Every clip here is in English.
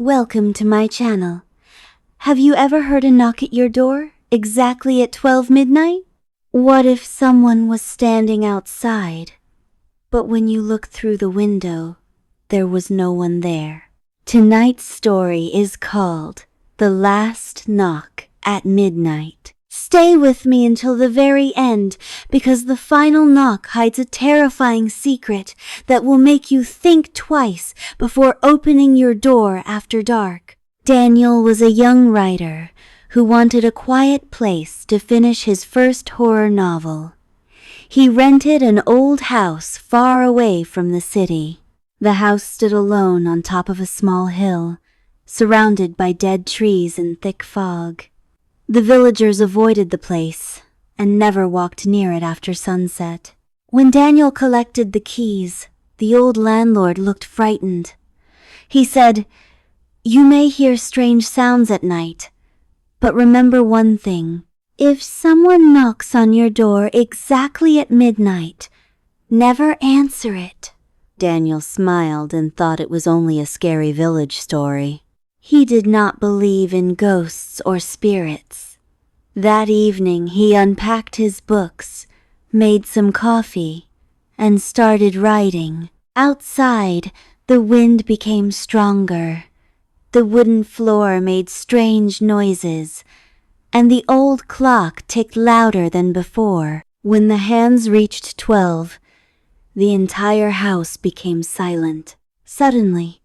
Welcome to my channel. Have you ever heard a knock at your door exactly at 12 midnight? What if someone was standing outside, but when you looked through the window, there was no one there? Tonight's story is called The Last Knock at Midnight. Stay with me until the very end, because the final knock hides a terrifying secret that will make you think twice before opening your door after dark. Daniel was a young writer who wanted a quiet place to finish his first horror novel. He rented an old house far away from the city. The house stood alone on top of a small hill, surrounded by dead trees and thick fog. The villagers avoided the place and never walked near it after sunset. When Daniel collected the keys, the old landlord looked frightened. He said, "You may hear strange sounds at night, but remember one thing. If someone knocks on your door exactly at midnight, never answer it." Daniel smiled and thought it was only a scary village story. He did not believe in ghosts or spirits. That evening he unpacked his books, made some coffee, and started writing. Outside, the wind became stronger. The wooden floor made strange noises, and the old clock ticked louder than before. When the hands reached 12, the entire house became silent. Suddenly,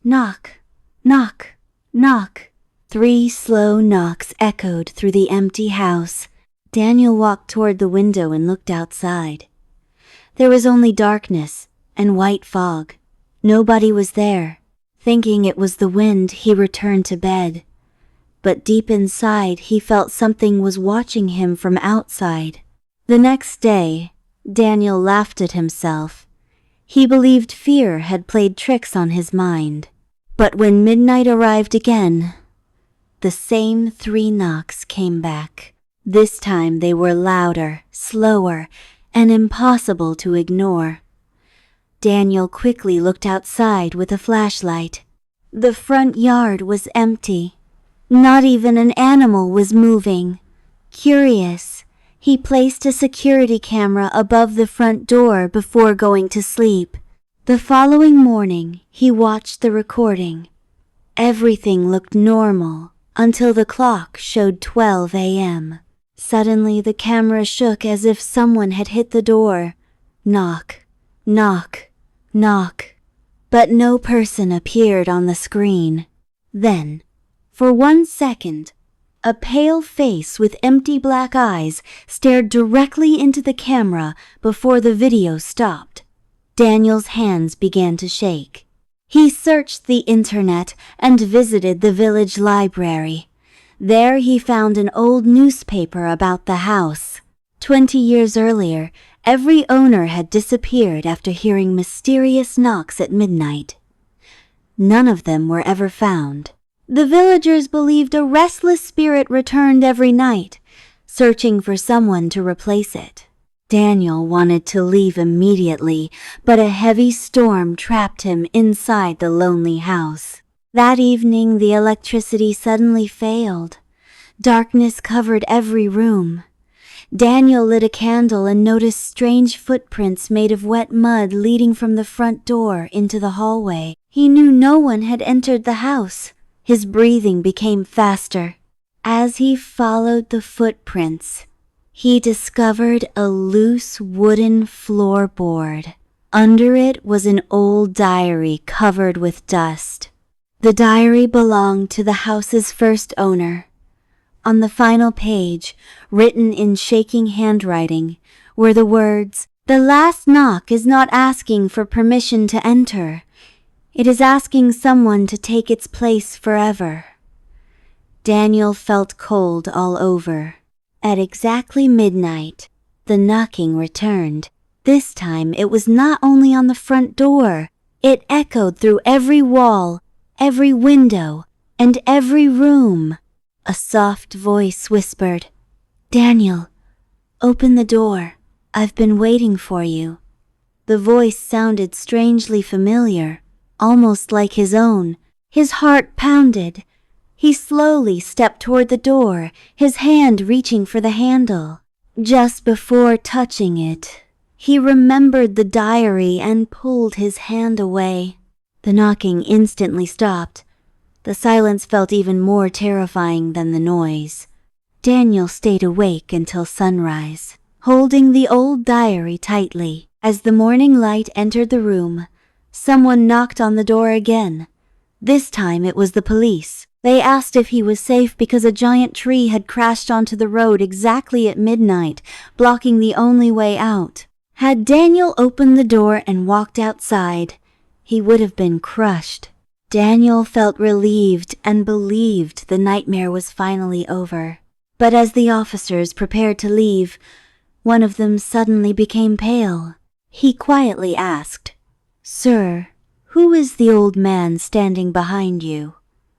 knock, knock, knock. 3 slow knocks echoed through the empty house. Daniel walked toward the window and looked outside. There was only darkness and white fog. Nobody was there. Thinking it was the wind, he returned to bed. But deep inside, he felt something was watching him from outside. The next day, Daniel laughed at himself. He believed fear had played tricks on his mind. But when midnight arrived again, the same 3 knocks came back. This time they were louder, slower, and impossible to ignore. Daniel quickly looked outside with a flashlight. The front yard was empty. Not even an animal was moving. Curious, he placed a security camera above the front door before going to sleep. The following morning, he watched the recording. Everything looked normal until the clock showed 12 a.m. Suddenly, the camera shook as if someone had hit the door. Knock, knock, knock. But no person appeared on the screen. Then, for 1 second, a pale face with empty black eyes stared directly into the camera before the video stopped. Daniel's hands began to shake. He searched the internet and visited the village library. There he found an old newspaper about the house. 20 years earlier, every owner had disappeared after hearing mysterious knocks at midnight. None of them were ever found. The villagers believed a restless spirit returned every night, searching for someone to replace it. Daniel wanted to leave immediately, but a heavy storm trapped him inside the lonely house. That evening, the electricity suddenly failed. Darkness covered every room. Daniel lit a candle and noticed strange footprints made of wet mud leading from the front door into the hallway. He knew no one had entered the house. His breathing became faster. As he followed the footprints, he discovered a loose wooden floorboard. Under it was an old diary covered with dust. The diary belonged to the house's first owner. On the final page, written in shaking handwriting, were the words, "The last knock is not asking for permission to enter. It is asking someone to take its place forever." Daniel felt cold all over. At exactly midnight, the knocking returned. This time it was not only on the front door. It echoed through every wall, every window, and every room. A soft voice whispered, "Daniel, open the door. I've been waiting for you." The voice sounded strangely familiar, almost like his own. His heart pounded. He slowly stepped toward the door, his hand reaching for the handle. Just before touching it, he remembered the diary and pulled his hand away. The knocking instantly stopped. The silence felt even more terrifying than the noise. Daniel stayed awake until sunrise, holding the old diary tightly. As the morning light entered the room, someone knocked on the door again. This time it was the police. They asked if he was safe because a giant tree had crashed onto the road exactly at midnight, blocking the only way out. Had Daniel opened the door and walked outside, he would have been crushed. Daniel felt relieved and believed the nightmare was finally over. But as the officers prepared to leave, one of them suddenly became pale. He quietly asked, "Sir, who is the old man standing behind you?"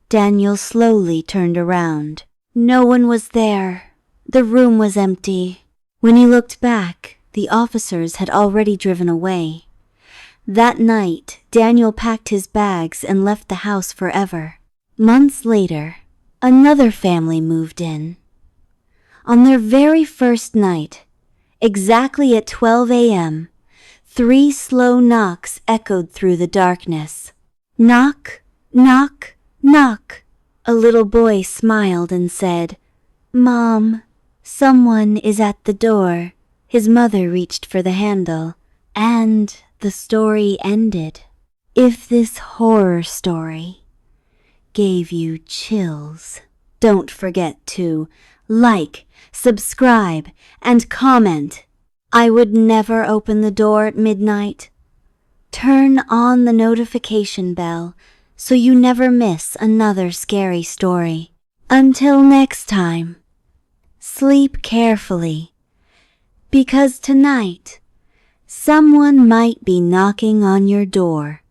Daniel slowly turned around. No one was there. The room was empty. When he looked back, the officers had already driven away. That night, Daniel packed his bags and left the house forever. Months later, another family moved in. On their very first night, exactly at 12 a.m., 3 slow knocks echoed through the darkness. Knock, knock, knock. A little boy smiled and said, "Mom, someone is at the door." His mother reached for the handle, and the story ended. If this horror story gave you chills, don't forget to like, subscribe, and comment. I would never open the door at midnight. Turn on the notification bell so you never miss another scary story. Until next time, sleep carefully, because tonight someone might be knocking on your door.